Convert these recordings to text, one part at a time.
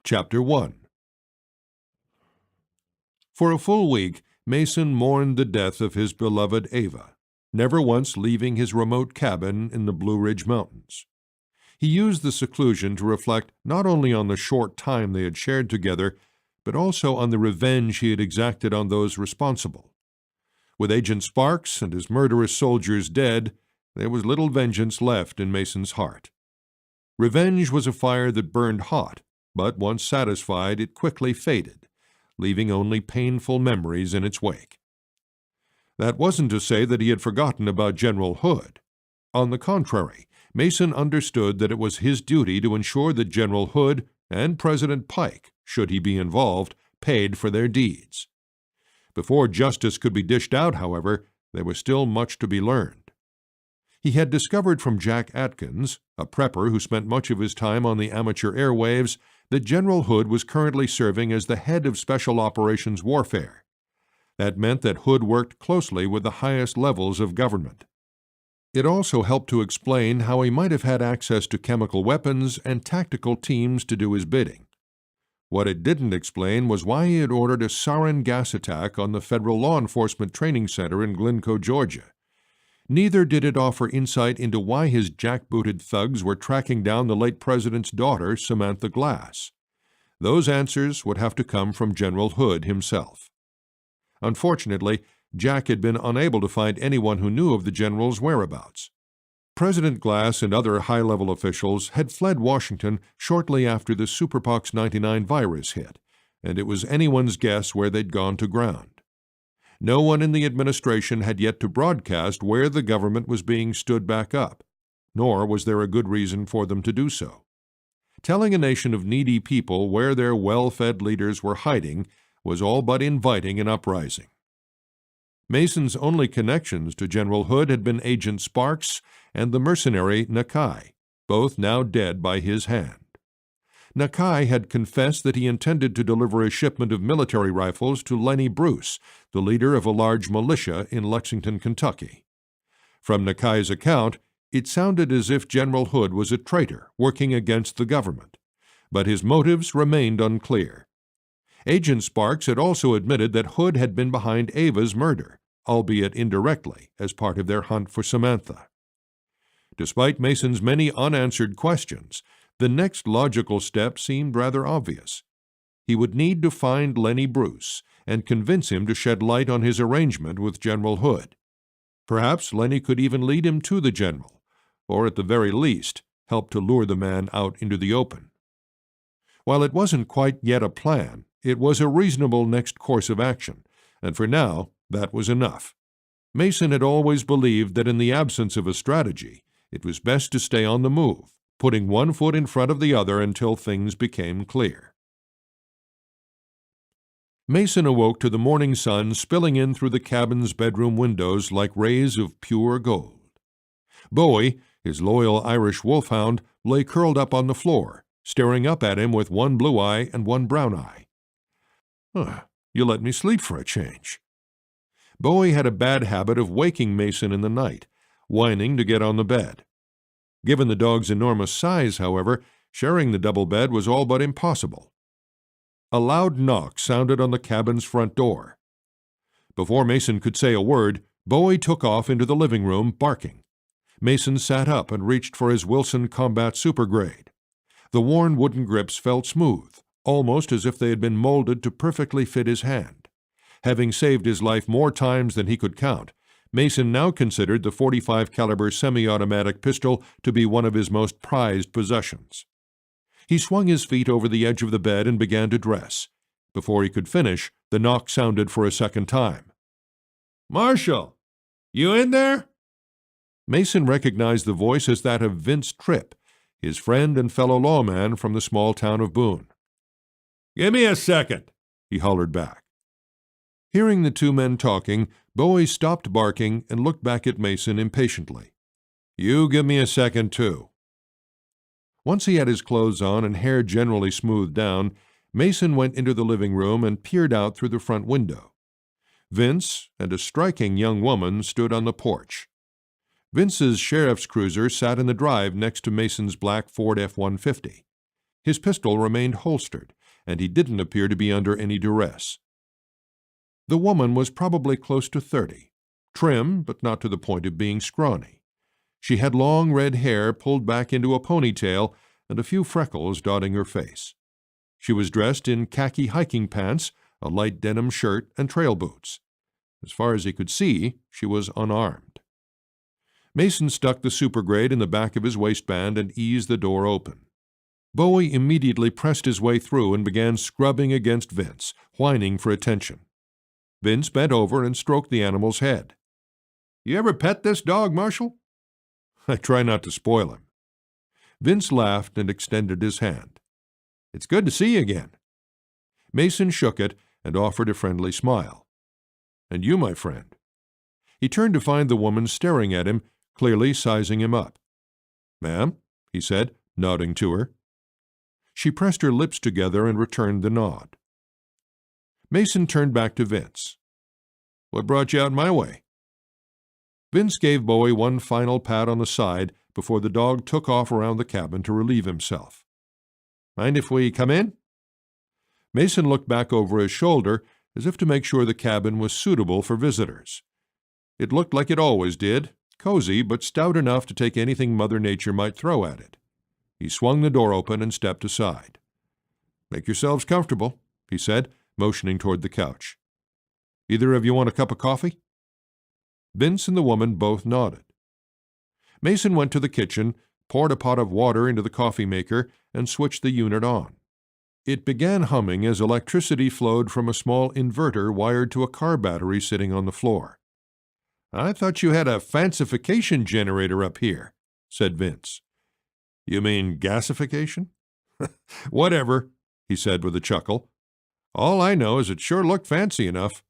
Chapter 1. For a full week, Mason mourned the death of his beloved Ava, never once leaving his remote cabin in the Blue Ridge Mountains. He used the seclusion to reflect not only on the short time they had shared together, but also on the revenge he had exacted on those responsible. With Agent Sparks and his murderous soldiers dead, there was little vengeance left in Mason's heart. Revenge was a fire that burned hot, but once satisfied, it quickly faded, leaving only painful memories in its wake. That wasn't to say that he had forgotten about General Hood. On the contrary, Mason understood that it was his duty to ensure that General Hood and President Pike, should he be involved, paid for their deeds. Before justice could be dished out, however, there was still much to be learned. He had discovered from Jack Atkins, a prepper who spent much of his time on the amateur airwaves, that General Hood was currently serving as the head of Special Operations Warfare. That meant that Hood worked closely with the highest levels of government. It also helped to explain how he might have had access to chemical weapons and tactical teams to do his bidding. What it didn't explain was why he had ordered a sarin gas attack on the Federal Law Enforcement Training Center in Glencoe, Georgia. Neither did it offer insight into why his jackbooted thugs were tracking down the late president's daughter, Samantha Glass. Those answers would have to come from General Hood himself. Unfortunately, Jack had been unable to find anyone who knew of the general's whereabouts. President Glass and other high-level officials had fled Washington shortly after the Superpox 99 virus hit, and it was anyone's guess where they'd gone to ground. No one in the administration had yet to broadcast where the government was being stood back up, nor was there a good reason for them to do so. Telling a nation of needy people where their well-fed leaders were hiding was all but inviting an uprising. Mason's only connections to General Hood had been Agent Sparks and the mercenary Nakai, both now dead by his hand. Nakai had confessed that he intended to deliver a shipment of military rifles to Lenny Bruce, the leader of a large militia in Lexington, Kentucky. From Nakai's account, it sounded as if General Hood was a traitor working against the government, but his motives remained unclear. Agent Sparks had also admitted that Hood had been behind Ava's murder, albeit indirectly, as part of their hunt for Samantha. Despite Mason's many unanswered questions, the next logical step seemed rather obvious. He would need to find Lenny Bruce and convince him to shed light on his arrangement with General Hood. Perhaps Lenny could even lead him to the general, or at the very least, help to lure the man out into the open. While it wasn't quite yet a plan, it was a reasonable next course of action, and for now, that was enough. Mason had always believed that in the absence of a strategy, it was best to stay on the move, putting one foot in front of the other until things became clear. Mason awoke to the morning sun spilling in through the cabin's bedroom windows like rays of pure gold. Bowie, his loyal Irish wolfhound, lay curled up on the floor, staring up at him with one blue eye and one brown eye. You let me sleep for a change." Bowie had a bad habit of waking Mason in the night, whining to get on the bed. Given the dog's enormous size, however, sharing the double bed was all but impossible. A loud knock sounded on the cabin's front door. Before Mason could say a word, Bowie took off into the living room, barking. Mason sat up and reached for his Wilson Combat Supergrade. The worn wooden grips felt smooth, almost as if they had been molded to perfectly fit his hand. Having saved his life more times than he could count, Mason now considered the .45 caliber semi-automatic pistol to be one of his most prized possessions. He swung his feet over the edge of the bed and began to dress. Before he could finish, the knock sounded for a second time. "Marshal, you in there?" Mason recognized the voice as that of Vince Tripp, his friend and fellow lawman from the small town of Boone. "Give me a second," he hollered back. Hearing the two men talking, Bowie stopped barking and looked back at Mason impatiently. "You give me a second, too." Once he had his clothes on and hair generally smoothed down, Mason went into the living room and peered out through the front window. Vince and a striking young woman stood on the porch. Vince's sheriff's cruiser sat in the drive next to Mason's black Ford F-150. His pistol remained holstered, and he didn't appear to be under any duress. The woman was probably close to 30, trim but not to the point of being scrawny. She had long red hair pulled back into a ponytail and a few freckles dotting her face. She was dressed in khaki hiking pants, a light denim shirt, and trail boots. As far as he could see, she was unarmed. Mason stuck the supergrade in the back of his waistband and eased the door open. Bowie immediately pressed his way through and began scrubbing against Vince, whining for attention. Vince bent over and stroked the animal's head. "You ever pet this dog, Marshal?" "I try not to spoil him." Vince laughed and extended his hand. "It's good to see you again." Mason shook it and offered a friendly smile. "And you, my friend." He turned to find the woman staring at him, clearly sizing him up. "Ma'am," he said, nodding to her. She pressed her lips together and returned the nod. Mason turned back to Vince. "What brought you out my way?" Vince gave Bowie one final pat on the side before the dog took off around the cabin to relieve himself. "Mind if we come in?" Mason looked back over his shoulder as if to make sure the cabin was suitable for visitors. It looked like it always did, cozy but stout enough to take anything Mother Nature might throw at it. He swung the door open and stepped aside. "Make yourselves comfortable," he said, motioning toward the couch. "Either of you want a cup of coffee?" Vince and the woman both nodded. Mason went to the kitchen, poured a pot of water into the coffee maker, and switched the unit on. It began humming as electricity flowed from a small inverter wired to a car battery sitting on the floor. "I thought you had a fancification generator up here," said Vince. "You mean gasification?" "Whatever," he said with a chuckle. "All I know is it sure looked fancy enough."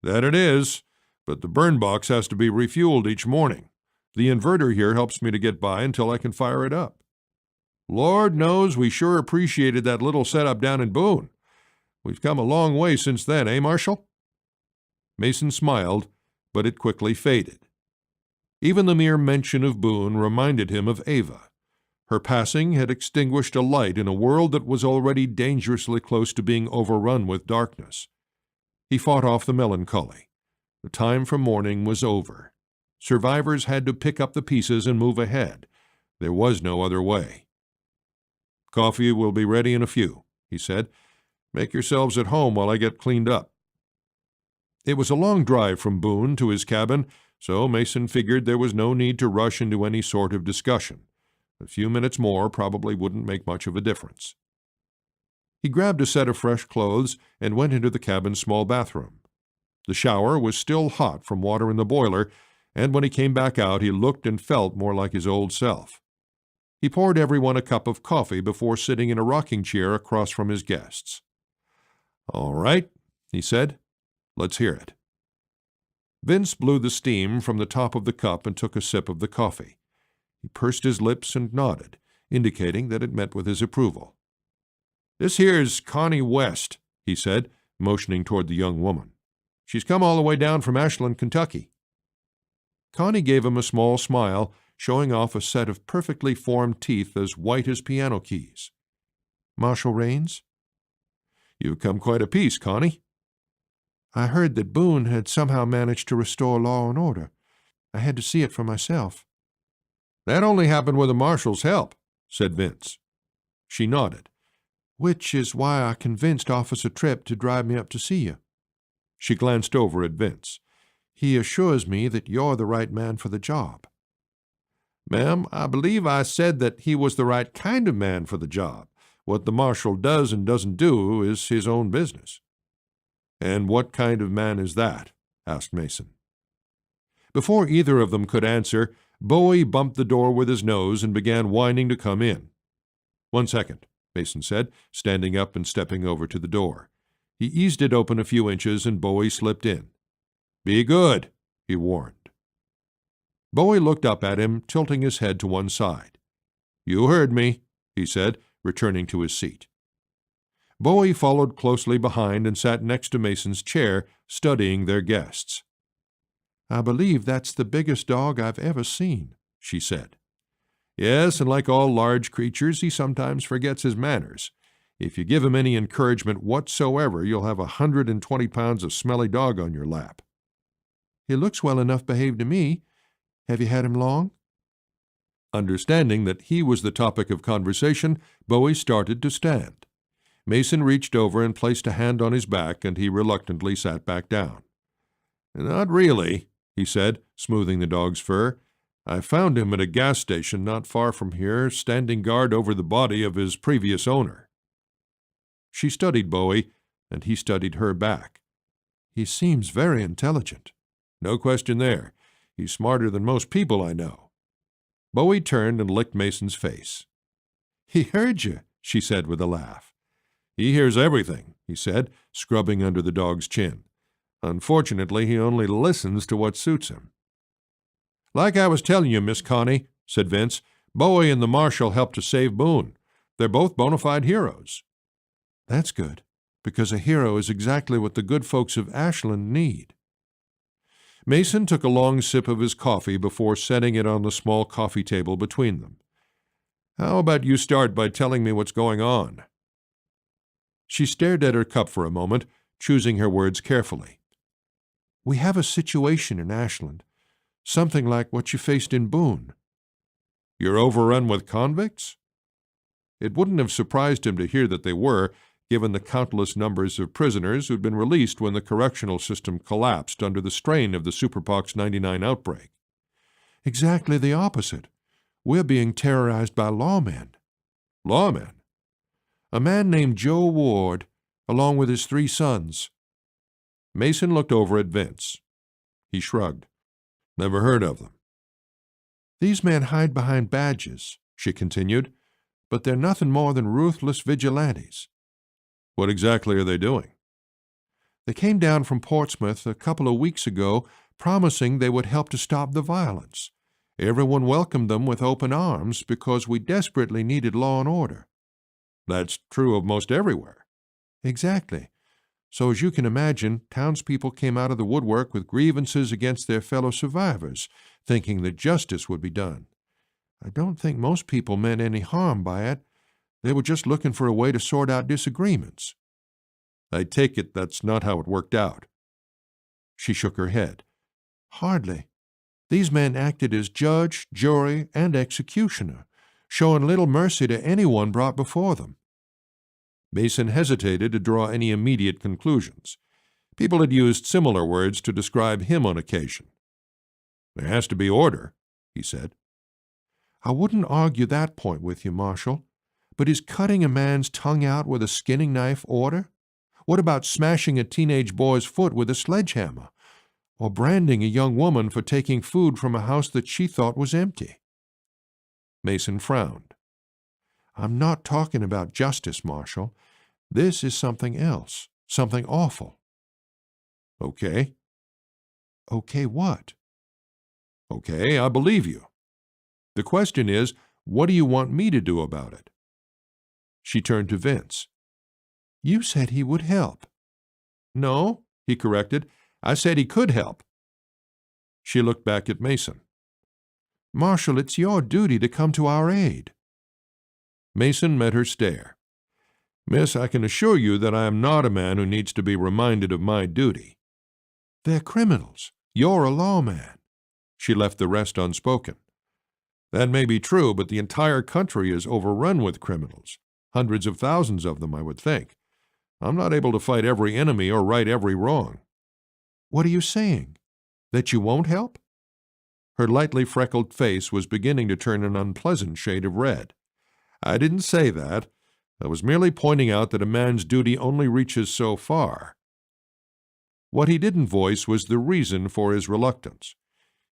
"That it is, but the burn box has to be refueled each morning. The inverter here helps me to get by until I can fire it up." "Lord knows we sure appreciated that little setup down in Boone. We've come a long way since then, eh, Marshal?" Mason smiled, but it quickly faded. Even the mere mention of Boone reminded him of Ava. Her passing had extinguished a light in a world that was already dangerously close to being overrun with darkness. He fought off the melancholy. The time for mourning was over. Survivors had to pick up the pieces and move ahead. There was no other way. "Coffee will be ready in a few," he said. "Make yourselves at home while I get cleaned up." It was a long drive from Boone to his cabin, so Mason figured there was no need to rush into any sort of discussion. A few minutes more probably wouldn't make much of a difference. He grabbed a set of fresh clothes and went into the cabin's small bathroom. The shower was still hot from water in the boiler, and when he came back out he looked and felt more like his old self. He poured everyone a cup of coffee before sitting in a rocking chair across from his guests. "All right," he said. "Let's hear it." Vince blew the steam from the top of the cup and took a sip of the coffee. He pursed his lips and nodded, indicating that it met with his approval. "This here's Connie West," he said, motioning toward the young woman. "She's come all the way down from Ashland, Kentucky." Connie gave him a small smile, showing off a set of perfectly formed teeth as white as piano keys. "Marshal Raines?" "You've come quite a piece, Connie." "I heard that Boone had somehow managed to restore law and order. I had to see it for myself." "That only happened with the Marshal's help," said Vince. She nodded. "Which is why I convinced Officer Tripp to drive me up to see you." She glanced over at Vince. "He assures me that you're the right man for the job." "Ma'am, I believe I said that he was the right kind of man for the job. What the Marshal does and doesn't do is his own business." "And what kind of man is that?" asked Mason. Before either of them could answer, Bowie bumped the door with his nose and began whining to come in. "1 second," Mason said, standing up and stepping over to the door. He eased it open a few inches and Bowie slipped in. "Be good," he warned. Bowie looked up at him, tilting his head to one side. "You heard me," he said, returning to his seat. Bowie followed closely behind and sat next to Mason's chair, studying their guests. "I believe that's the biggest dog I've ever seen," she said. Yes, and like all large creatures, he sometimes forgets his manners. If you give him any encouragement whatsoever, you'll have 120 pounds of smelly dog on your lap. He looks well enough behaved to me. Have you had him long? Understanding that he was the topic of conversation, Bowie started to stand. Mason reached over and placed a hand on his back, and he reluctantly sat back down. "Not really," he said, smoothing the dog's fur. "I found him at a gas station not far from here, standing guard over the body of his previous owner." She studied Bowie, and he studied her back. "He seems very intelligent." "No question there. He's smarter than most people I know." Bowie turned and licked Mason's face. "He heard you," she said with a laugh. "He hears everything," he said, scrubbing under the dog's chin. "Unfortunately, he only listens to what suits him." "Like I was telling you, Miss Connie," said Vince, "Bowie and the Marshal helped to save Boone. They're both bona fide heroes." "That's good, because a hero is exactly what the good folks of Ashland need." Mason took a long sip of his coffee before setting it on the small coffee table between them. "How about you start by telling me what's going on?" She stared at her cup for a moment, choosing her words carefully. "We have a situation in Ashland, something like what you faced in Boone." "You're overrun with convicts?" It wouldn't have surprised him to hear that they were, given the countless numbers of prisoners who'd been released when the correctional system collapsed under the strain of the Superpox 99 outbreak. "Exactly the opposite. We're being terrorized by lawmen." "Lawmen?" "A man named Joe Ward, along with his 3 sons." Mason looked over at Vince. He shrugged. "Never heard of them." "These men hide behind badges," she continued, "but they're nothing more than ruthless vigilantes." "What exactly are they doing?" "They came down from Portsmouth a couple of weeks ago, promising they would help to stop the violence. Everyone welcomed them with open arms because we desperately needed law and order." "That's true of most everywhere." "Exactly. So as you can imagine, townspeople came out of the woodwork with grievances against their fellow survivors, thinking that justice would be done. I don't think most people meant any harm by it. They were just looking for a way to sort out disagreements." "I take it that's not how it worked out." She shook her head. "Hardly. These men acted as judge, jury, and executioner, showing little mercy to anyone brought before them." Mason hesitated to draw any immediate conclusions. People had used similar words to describe him on occasion. "There has to be order," he said. "I wouldn't argue that point with you, Marshal. But is cutting a man's tongue out with a skinning knife order? What about smashing a teenage boy's foot with a sledgehammer? Or branding a young woman for taking food from a house that she thought was empty?" Mason frowned. "I'm not talking about justice, Marshal. This is something else, something awful." "Okay." "Okay what?" "Okay, I believe you. The question is, what do you want me to do about it?" She turned to Vince. "You said he would help." "No," he corrected. "I said he could help." She looked back at Mason. "Marshal, it's your duty to come to our aid." Mason met her stare. "Miss, I can assure you that I am not a man who needs to be reminded of my duty." "They're criminals. You're a lawman." She left the rest unspoken. "That may be true, but the entire country is overrun with criminals. Hundreds of thousands of them, I would think. I'm not able to fight every enemy or right every wrong." "What are you saying? That you won't help?" Her lightly freckled face was beginning to turn an unpleasant shade of red. "I didn't say that. I was merely pointing out that a man's duty only reaches so far." What he didn't voice was the reason for his reluctance.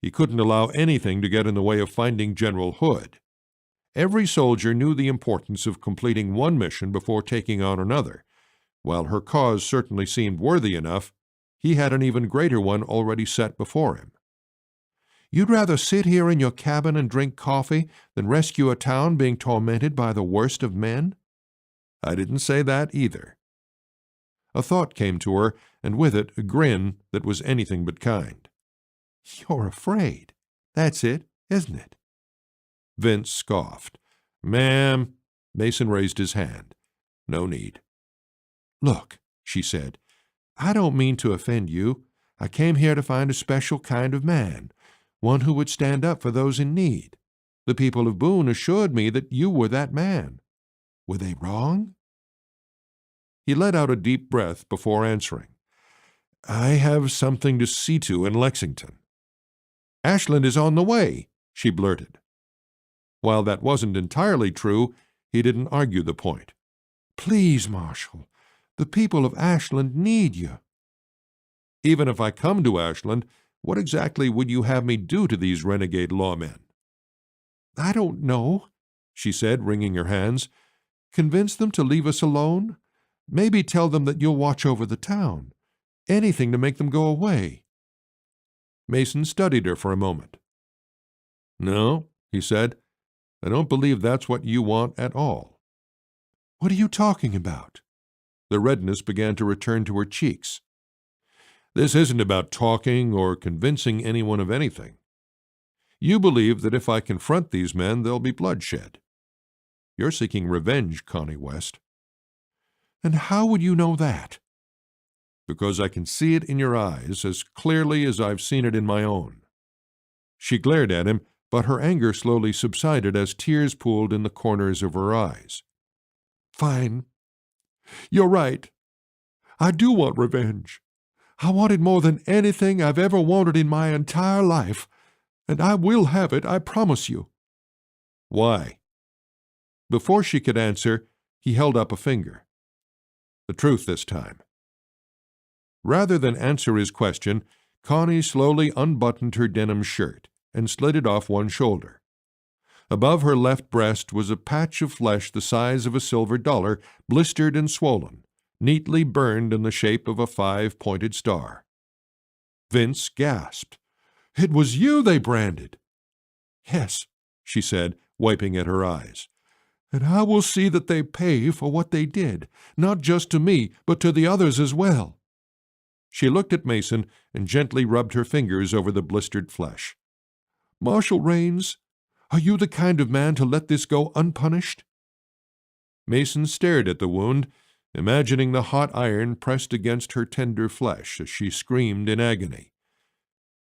He couldn't allow anything to get in the way of finding General Hood. Every soldier knew the importance of completing one mission before taking on another. While her cause certainly seemed worthy enough, he had an even greater one already set before him. "You'd rather sit here in your cabin and drink coffee than rescue a town being tormented by the worst of men?" "I didn't say that either." A thought came to her, and with it a grin that was anything but kind. "You're afraid. That's it, isn't it?" Vince scoffed. "Ma'am," Mason raised his hand. "No need." "Look," she said, "I don't mean to offend you. I came here to find a special kind of man, one who would stand up for those in need. The people of Boone assured me that you were that man. Were they wrong?" He let out a deep breath before answering. "I have something to see to in Lexington." "Ashland is on the way," she blurted. While that wasn't entirely true, he didn't argue the point. "Please, Marshal, the people of Ashland need you." "Even if I come to Ashland, what exactly would you have me do to these renegade lawmen?" "I don't know," she said, wringing her hands. "Convince them to leave us alone? Maybe tell them that you'll watch over the town. Anything to make them go away." Mason studied her for a moment. "No," he said, "I don't believe that's what you want at all." "What are you talking about?" The redness began to return to her cheeks. "This isn't about talking or convincing anyone of anything. You believe that if I confront these men, there'll be bloodshed. You're seeking revenge, Connie West." "And how would you know that?" "Because I can see it in your eyes as clearly as I've seen it in my own." She glared at him, but her anger slowly subsided as tears pooled in the corners of her eyes. "Fine. You're right. I do want revenge. I want it more than anything I've ever wanted in my entire life, and I will have it, I promise you." "Why?" Before she could answer, he held up a finger. "The truth this time." Rather than answer his question, Connie slowly unbuttoned her denim shirt and slid it off one shoulder. Above her left breast was a patch of flesh the size of a silver dollar, blistered and swollen, neatly burned in the shape of a 5-pointed star. Vince gasped. "It was you they branded." "Yes," she said, wiping at her eyes. "And I will see that they pay for what they did, not just to me, but to the others as well." She looked at Mason and gently rubbed her fingers over the blistered flesh. "Marshal Raines, are you the kind of man to let this go unpunished?" Mason stared at the wound, imagining the hot iron pressed against her tender flesh as she screamed in agony.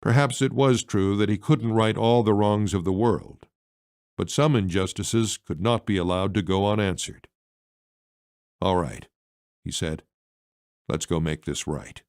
Perhaps it was true that he couldn't right all the wrongs of the world, but some injustices could not be allowed to go unanswered. "All right," he said. "Let's go make this right."